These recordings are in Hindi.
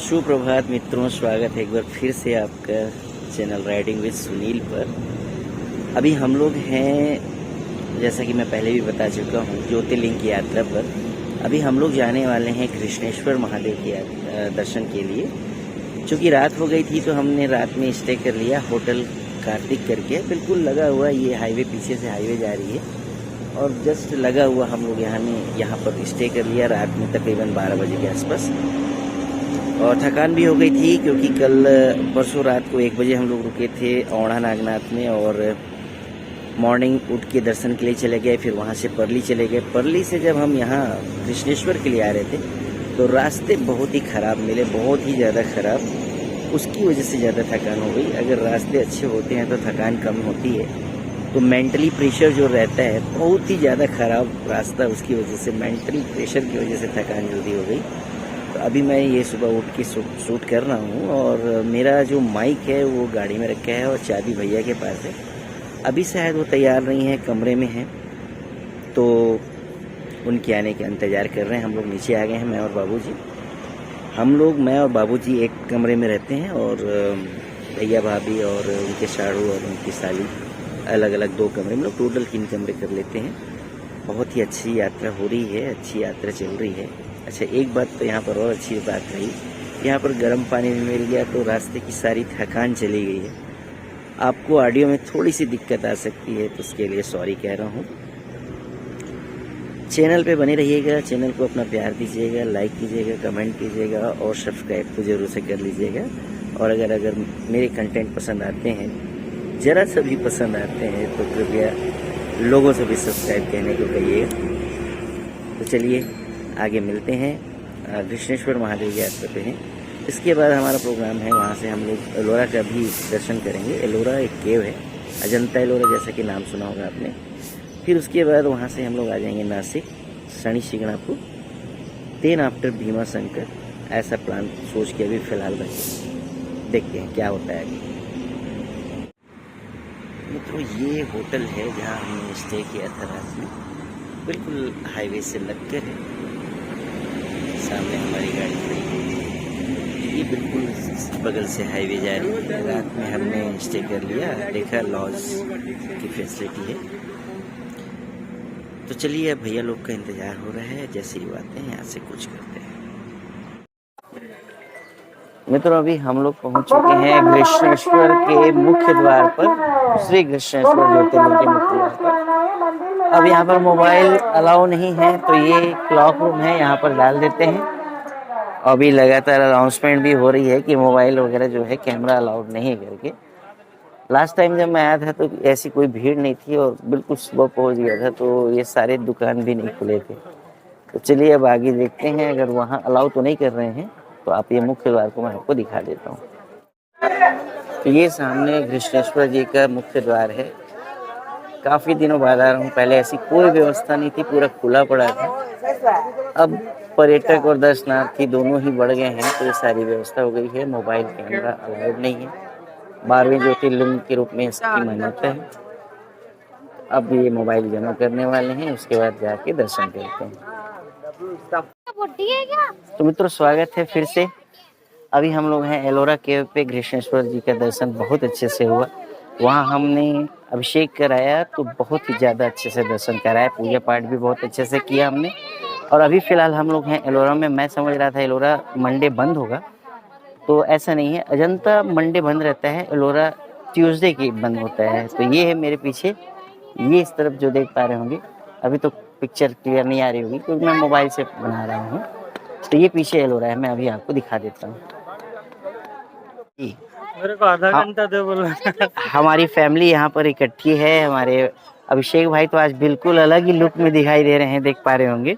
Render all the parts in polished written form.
सुप्रभात मित्रों, स्वागत है एक बार फिर से आपका चैनल राइडिंग विद सुनील पर। अभी हम लोग हैं, जैसा कि मैं पहले भी बता चुका हूँ, ज्योतिर्लिंग की यात्रा पर। अभी हम लोग जाने वाले हैं कृष्णेश्वर महादेव के दर्शन के लिए। चूँकि रात हो गई थी तो हमने रात में स्टे कर लिया होटल कार्तिक करके। बिल्कुल लगा हुआ ये हाईवे, पीछे से हाईवे जा रही है और जस्ट लगा हुआ हम लोग यहाँ पर स्टे कर लिया रात में तकरीबन 12 बजे के आसपास। और थकान भी हो गई थी क्योंकि कल परसों रात को 1 बजे हम लोग रुके थे औढ़ा नागनाथ में और मॉर्निंग उठ के दर्शन के लिए चले गए। फिर वहाँ से परली चले गए। परली से जब हम यहाँ कृष्णेश्वर के लिए आ रहे थे तो रास्ते बहुत ही ख़राब मिले, बहुत ही ज़्यादा ख़राब। उसकी वजह से ज़्यादा थकान हो गई। अगर रास्ते अच्छे होते हैं तो थकान कम होती है, तो मेंटली प्रेशर जो रहता है, बहुत ही ज़्यादा ख़राब रास्ता, उसकी वजह से मेंटली प्रेशर की वजह से थकान जल्दी हो गई। तो अभी मैं ये सुबह उठ के शूट कर रहा हूँ और मेरा जो माइक है वो गाड़ी में रखा है और चाबी भैया के पास है। अभी शायद वो तैयार नहीं है, कमरे में है, तो उनके आने का इंतज़ार कर रहे हैं। हम लोग नीचे आ गए हैं, मैं और बाबूजी। मैं और बाबूजी एक कमरे में रहते हैं और भैया भाभी और उनके साड़ू और उनकी साली अलग अलग 2 कमरे में, लोग टोटल 3 कमरे कर लेते हैं। बहुत ही अच्छी यात्रा हो रही है, अच्छी यात्रा चल रही है। अच्छा, एक बात तो यहाँ पर और अच्छी बात रही, यहाँ पर गर्म पानी भी मिल गया तो रास्ते की सारी थकान चली गई है। आपको ऑडियो में थोड़ी सी दिक्कत आ सकती है तो उसके लिए सॉरी कह रहा हूँ। चैनल पे बने रहिएगा, चैनल को अपना प्यार दीजिएगा, लाइक कीजिएगा, कमेंट कीजिएगा और सब्सक्राइब तो ज़रूर से कर लीजिएगा। और अगर मेरे कंटेंट पसंद आते हैं, ज़रा सा भी पसंद आते हैं, तो कृपया लोगों से भी सब्सक्राइब कहने को कहिएगा। तो चलिए आगे मिलते हैं। कृष्णेश्वर महादेव की यात्रा पे हैं। इसके बाद हमारा प्रोग्राम है, वहाँ से हम लोग एलोरा का भी दर्शन करेंगे। एलोरा एक केव है, अजंता एलोरा, जैसा कि नाम सुना होगा आपने। फिर उसके बाद वहाँ से हम लोग आ जाएंगे नासिक, शनि शिंगणापुर, देन आफ्टर भीमा शंकर। ऐसा प्लान सोच के अभी फ़िलहाल बैठे, देखते हैं क्या होता है। मित्रों, ये होटल है जहाँ हमने स्टे किया था रात में, बिल्कुल हाईवे से लगकर है। सामने हमारी गाड़ी खड़ी है, ये बिल्कुल बगल से हाईवे जा रही है। रात में हमने स्टे कर लिया, देखा लॉज की फैसिलिटी है। तो चलिए, अब भैया लोग का इंतज़ार हो रहा है, जैसे ही आते हैं यहाँ से कुछ करते हैं। मित्रों, अभी हम लोग पहुँच चुके हैं कृष्णेश्वर के मुख्य द्वार पर, श्री कृष्णेश्वर ज्योतिर्लिंग के मुख्य द्वार पर। अब यहाँ पर मोबाइल अलाउ नहीं है, तो ये क्लॉक रूम है, यहाँ पर डाल देते हैं। अभी लगातार अनाउंसमेंट भी हो रही है कि मोबाइल वगैरह जो है कैमरा अलाउड नहीं है करके। लास्ट टाइम जब मैं आया था तो ऐसी कोई भीड़ नहीं थी और बिल्कुल सुबह पहुंच गया था, तो ये सारे दुकान भी नहीं खुले थे। तो चलिए अब आगे देखते हैं। अगर वहाँ अलाउ तो नहीं कर रहे हैं तो आप ये मुख्य द्वार को मैं आपको दिखा देता हूँ। तो ये सामने कृष्णेश्वर जी का मुख्य द्वार है। काफ़ी दिनों बाद आ रहा हूँ, पहले ऐसी कोई व्यवस्था नहीं थी, पूरा खुला पड़ा था। अब पर्यटक और दर्शनार्थी दोनों ही बढ़ गए हैं, तो ये सारी व्यवस्था हो गई है। मोबाइल कैमरा अलाउड नहीं है। 12वें ज्योतिर्लिंग के रूप में इसकी मान्यता है। अब ये मोबाइल जमा करने वाले हैं, उसके बाद जाके दर्शन करते हैं। तो मित्रों, स्वागत है फिर से। अभी हम लोग हैं एलोरा केव पे। कृष्णेश्वर जी का दर्शन बहुत अच्छे से हुआ। वहाँ हमने अभिषेक कराया तो बहुत ही ज़्यादा अच्छे से दर्शन कराया। पूजा पाठ भी बहुत अच्छे से किया हमने। और अभी फ़िलहाल हम लोग हैं एलोरा में। मैं समझ रहा था एलोरा मंडे बंद होगा, तो ऐसा नहीं है। अजंता मंडे बंद रहता है, एलोरा ट्यूसडे की बंद होता है। तो ये है मेरे पीछे, ये इस तरफ जो देख पा रहे होंगे। अभी तो पिक्चर क्लियर नहीं आ रही होगी क्योंकि मैं मोबाइल से बना रहा हूँ। तो ये पीछे एलोरा है, मैं अभी आपको दिखा देता हूँ। मेरे को आधा घंटा दे बोला। हमारी फैमिली यहाँ पर इकट्ठी है। हमारे अभिषेक भाई तो आज बिल्कुल अलग ही लुक में दिखाई दे रहे हैं, देख पा रहे होंगे।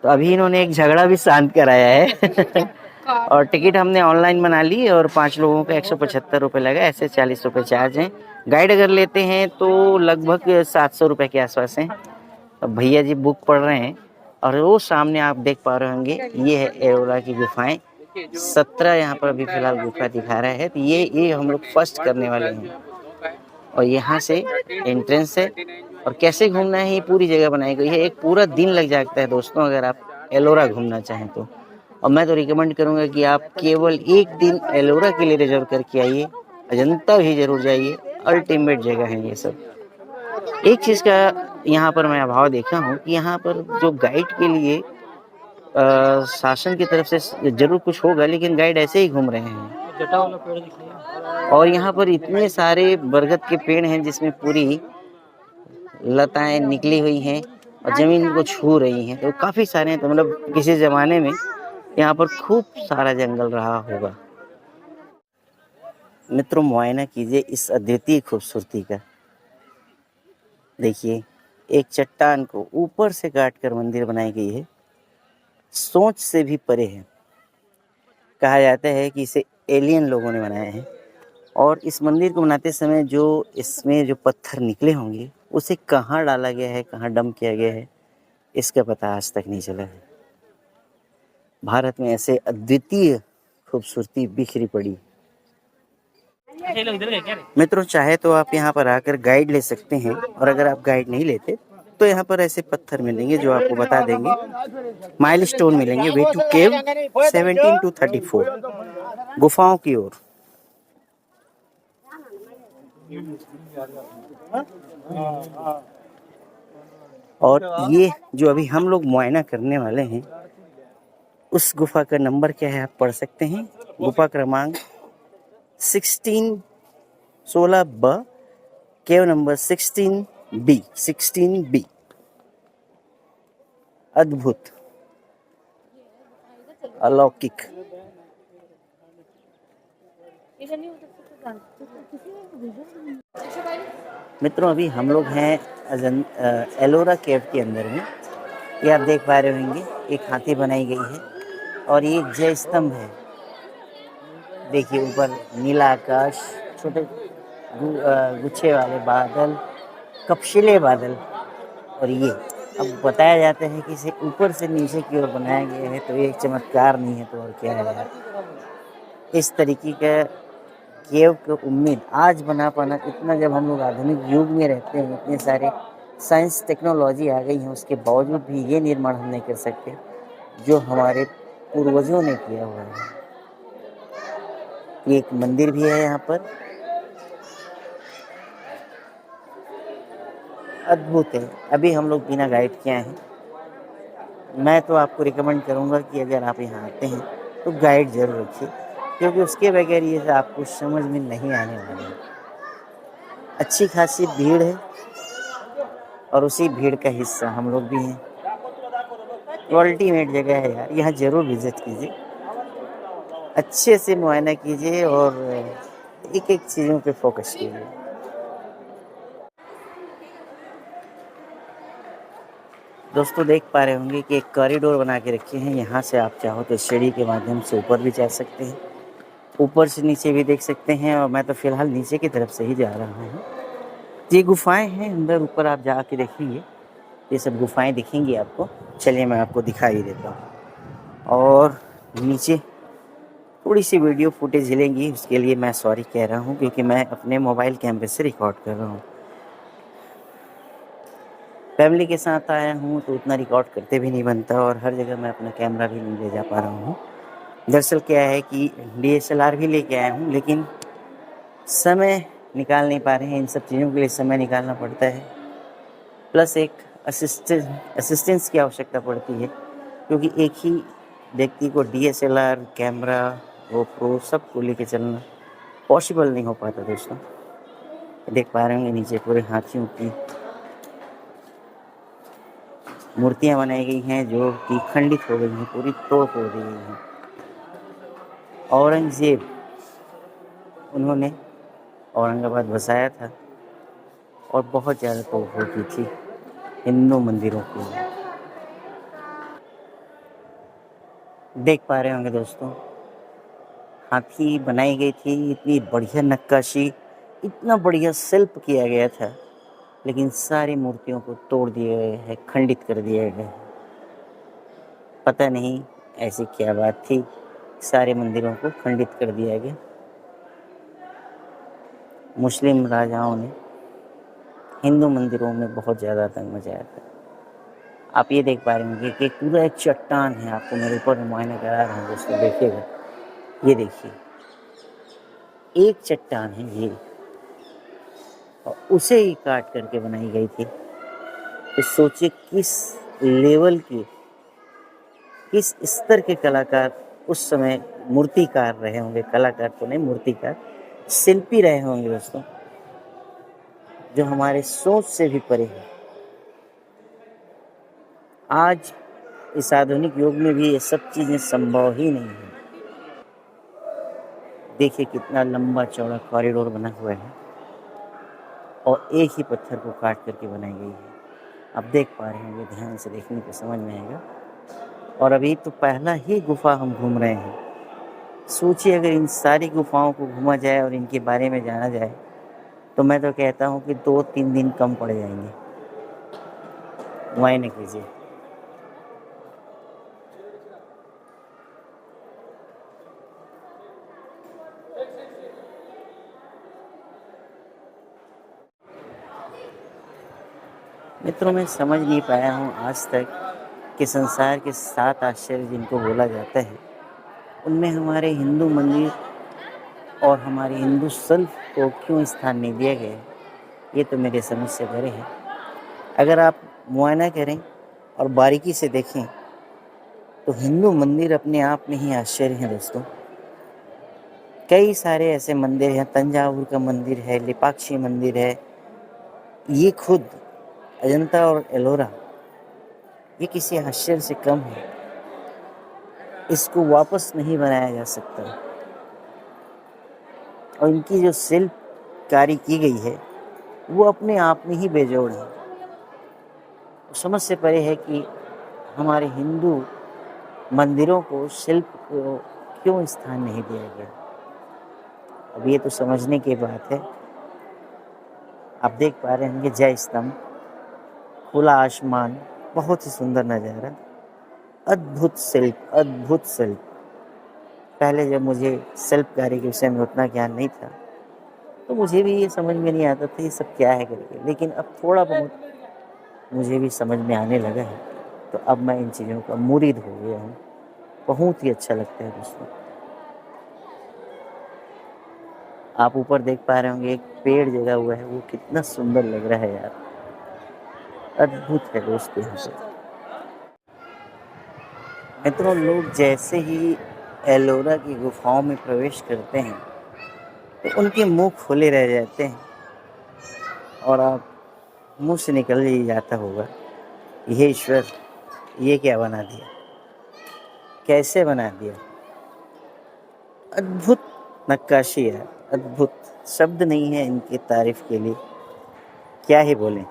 तो अभी इन्होंने एक झगड़ा भी शांत कराया है। और टिकट हमने ऑनलाइन बना ली और 5 लोगों का 175 रुपये लगा। ऐसे 40 रुपये चार्ज हैं। गाइड अगर लेते हैं तो लगभग 700 रुपये के आसपास हैं। अब भैया जी बुक पढ़ रहे हैं और वो सामने आप देख पा रहे होंगे, ये है एलोरा की गुफाएं। 17 यहाँ पर अभी फिलहाल गुफा दिखा रहा है। तो ये हम लोग फर्स्ट करने वाले हैं और यहाँ से एंट्रेंस है। और कैसे घूमना है, ये पूरी जगह बनाई गई है। एक पूरा दिन लग जाता है दोस्तों अगर आप एलोरा घूमना चाहें तो। और मैं तो रिकमेंड करूंगा कि आप केवल एक दिन एलोरा के लिए रिजर्व करके आइए, अजंता भी जरूर जाइए, अल्टीमेट जगह है ये सब। एक चीज़ का यहाँ पर मैं अभाव देखा हूँ कि यहाँ पर जो गाइड के लिए शासन की तरफ से जरूर कुछ होगा, लेकिन गाइड ऐसे ही घूम रहे हैं। जटा वाला पेड़ दिख रहा है। और यहाँ पर इतने सारे बरगद के पेड़ हैं जिसमें पूरी लताएं निकली हुई हैं और जमीन को छू रही हैं, तो काफी सारे हैं। तो मतलब किसी जमाने में यहाँ पर खूब सारा जंगल रहा होगा। मित्रों, मुआयना कीजिए इस अद्वितीय खूबसूरती का। देखिए, एक चट्टान को ऊपर से काट कर मंदिर बनाई गई है, सोच से भी परे है। कहा जाता है कि इसे एलियन लोगों ने बनाया है, और इस मंदिर को बनाते समय जो इसमें जो पत्थर निकले होंगे उसे कहाँ डाला गया है, कहाँ डंप किया गया है, इसका पता आज तक नहीं चला है। भारत में ऐसे अद्वितीय खूबसूरती बिखरी पड़ी। मित्रों, चाहे तो आप यहाँ पर आकर गाइड ले सकते हैं, और अगर आप गाइड नहीं लेते तो यहाँ पर ऐसे पत्थर मिलेंगे जो आपको बता देंगे, माइलस्टोन मिलेंगे, वे टू केव 17 to 34, गुफाओं की ओर। और ये जो अभी हम लोग मुआयना करने वाले हैं, उस गुफा का नंबर क्या है आप पढ़ सकते हैं। गुफा क्रमांक 16 ब, केव नंबर 16 बी। अद्भुत, अलौकिक। मित्रों, अभी हम लोग हैं एलोरा केव के अंदर में। ये आप देख पा रहे होंगे, एक हाथी बनाई गई है और ये एक जय स्तंभ है। देखिए, ऊपर नीला आकाश, छोटे गुच्छे वाले बादल, कपशिले बादल। और ये अब बताया जाता है कि इसे ऊपर से नीचे की ओर बनाया गया है, तो ये एक चमत्कार नहीं है तो और क्या है यार। इस तरीके का केव की उम्मीद आज बना पाना, इतना जब हम लोग आधुनिक युग में रहते हैं, इतने सारे साइंस टेक्नोलॉजी आ गई है, उसके बावजूद भी ये निर्माण हम नहीं कर सकते जो हमारे पूर्वजों ने किया हुआ है। ये एक मंदिर भी है यहाँ पर, अद्भुत है। अभी हम लोग बिना गाइड के आए हैं। मैं तो आपको रिकमेंड करूँगा कि अगर आप यहाँ आते हैं तो गाइड जरूर रखिए, क्योंकि उसके बगैर ये आपको समझ में नहीं आने वाला है। अच्छी खासी भीड़ है और उसी भीड़ का हिस्सा हम लोग भी हैं। अल्टीमेट जगह है यार, यहाँ जरूर विजिट कीजिए, अच्छे से मुआयना कीजिए और एक एक चीज़ों पे फोकस कीजिए। दोस्तों, देख पा रहे होंगे कि एक कॉरिडोर बना के रखे हैं। यहाँ से आप चाहो तो सीढ़ी के माध्यम से ऊपर भी जा सकते हैं, ऊपर से नीचे भी देख सकते हैं, और मैं तो फिलहाल नीचे की तरफ से ही जा रहा हूँ। ये गुफाएं हैं अंदर, ऊपर आप जाके देखेंगे ये सब गुफाएं दिखेंगी आपको। चलिए मैं आपको दिखा ही देता हूँ। और नीचे थोड़ी सी वीडियो फुटेज हिलेंगी, उसके लिए मैं सॉरी कह रहा हूँ, क्योंकि मैं अपने मोबाइल कैमरे से रिकॉर्ड कर रहा हूँ। फैमिली के साथ आया हूँ तो उतना रिकॉर्ड करते भी नहीं बनता, और हर जगह मैं अपना कैमरा भी नहीं ले जा पा रहा हूँ। दरअसल क्या है कि DSLR भी लेके आया हूँ, लेकिन समय निकाल नहीं पा रहे हैं। इन सब चीज़ों के लिए समय निकालना पड़ता है, प्लस एक असिस्टेंस की आवश्यकता पड़ती है, क्योंकि एक ही व्यक्ति को DSLR, कैमरा, GoPro सब को लेके चलना पॉसिबल नहीं हो पाता। दोस्तों, देख पा रहे होंगे नीचे पूरे हाथियों की मूर्तियां बनाई गई हैं, जो कि खंडित हो गई हैं, पूरी तोड़ हो गई हैं। औरंगजेब, उन्होंने औरंगाबाद बसाया था और बहुत ज़्यादा तोड़ होती थी हिंदू मंदिरों की। देख पा रहे होंगे दोस्तों, हाथी बनाई गई थी, इतनी बढ़िया नक्काशी, इतना बढ़िया शिल्प किया गया था, लेकिन सारी मूर्तियों को तोड़ दिया गया है, खंडित कर दिया गया है। पता नहीं ऐसी क्या बात थी, सारे मंदिरों को खंडित कर दिया गया। मुस्लिम राजाओं ने हिंदू मंदिरों में बहुत ज़्यादा आतंक मचाया था। आप ये देख पा रहे होंगे कि पूरा एक चट्टान है, आपको मेरे ऊपर मुआयना करा रहा हूँ दोस्तों, देखिएगा, ये देखिए, एक चट्टान है ये, और उसे ही काट करके बनाई गई थी। तो सोचिए किस लेवल की, किस स्तर के कलाकार उस समय मूर्तिकार रहे होंगे, कलाकार तो नहीं, मूर्तिकार, शिल्पी रहे होंगे दोस्तों, जो हमारे सोच से भी परे है। आज इस आधुनिक युग में भी ये सब चीज़ें संभव ही नहीं है। देखिए कितना लंबा चौड़ा कॉरिडोर बना हुआ है और एक ही पत्थर को काट करके बनाई गई है। आप देख पा रहे हैं, ये ध्यान से देखने पे समझ में आएगा। और अभी तो पहला ही गुफा हम घूम रहे हैं। सोचिए अगर इन सारी गुफाओं को घूमा जाए और इनके बारे में जाना जाए तो मैं तो कहता हूँ कि 2-3 दिन कम पड़ जाएंगे। मुआयना कीजिए। मित्रों, मैं समझ नहीं पाया हूँ आज तक कि संसार के 7 आश्चर्य जिनको बोला जाता है, उनमें हमारे हिंदू मंदिर और हमारी हिंदू सेल्फ को क्यों स्थान नहीं दिया गया है। ये तो मेरे समझ से परे है। अगर आप मुआयना करें और बारीकी से देखें तो हिंदू मंदिर अपने आप में ही आश्चर्य हैं दोस्तों। कई सारे ऐसे मंदिर हैं, तंजावुर का मंदिर है, लेपाक्षी मंदिर है, ये खुद अजंता और एलोरा, ये किसी आश्चर्य से कम है। इसको वापस नहीं बनाया जा सकता। और इनकी जो शिल्पकारी की गई है वो अपने आप में ही बेजोड़ है। समझ से परे है कि हमारे हिंदू मंदिरों को, शिल्प को क्यों स्थान नहीं दिया गया। अब ये तो समझने की बात है। आप देख पा रहे होंगे जय स्तंभ, खुला आसमान, बहुत ही सुंदर नज़ारा, अद्भुत शिल्प, अद्भुत शिल्प। पहले जब मुझे शिल्पकारी के विषय में उतना ज्ञान नहीं था तो मुझे भी ये समझ में नहीं आता था ये सब क्या है करके, लेकिन अब थोड़ा बहुत मुझे भी समझ में आने लगा है। तो अब मैं इन चीज़ों का मुरीद हो गया हूँ। बहुत ही अच्छा लगता है दोस्तों। आप ऊपर देख पा रहे होंगे एक पेड़ जगा हुआ है, वो कितना सुंदर लग रहा है यार, अद्भुत है दोस्तों। यहाँ पर मित्रों, लोग जैसे ही एलोरा की गुफाओं में प्रवेश करते हैं तो उनके मुंह खुले रह जाते हैं और आप मुंह से निकल ही जाता होगा, ये ईश्वर, ये क्या बना दिया, कैसे बना दिया। अद्भुत नक्काशी है, अद्भुत, शब्द नहीं है इनकी तारीफ के लिए, क्या ही बोलें।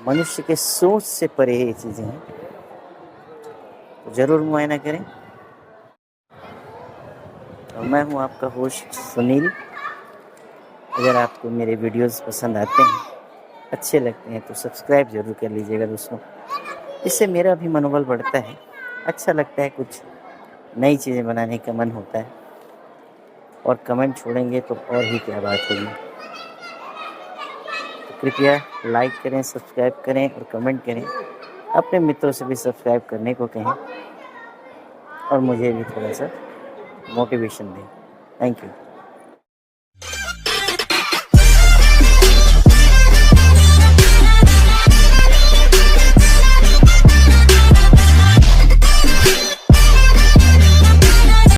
मनुष्य के सोच से परे ये चीज़ें हैं, तो ज़रूर मुआयना करें। और मैं हूँ आपका होस्ट सुनील। अगर आपको मेरे वीडियोस पसंद आते हैं, अच्छे लगते हैं, तो सब्सक्राइब ज़रूर कर लीजिएगा दोस्तों। इससे मेरा भी मनोबल बढ़ता है, अच्छा लगता है, कुछ नई चीज़ें बनाने का मन होता है। और कमेंट छोड़ेंगे तो और ही क्या बात होगी। तो कृपया लाइक करें, सब्सक्राइब करें और कमेंट करें। अपने मित्रों से भी सब्सक्राइब करने को कहें और मुझे भी थोड़ा सा मोटिवेशन दें। Thank you.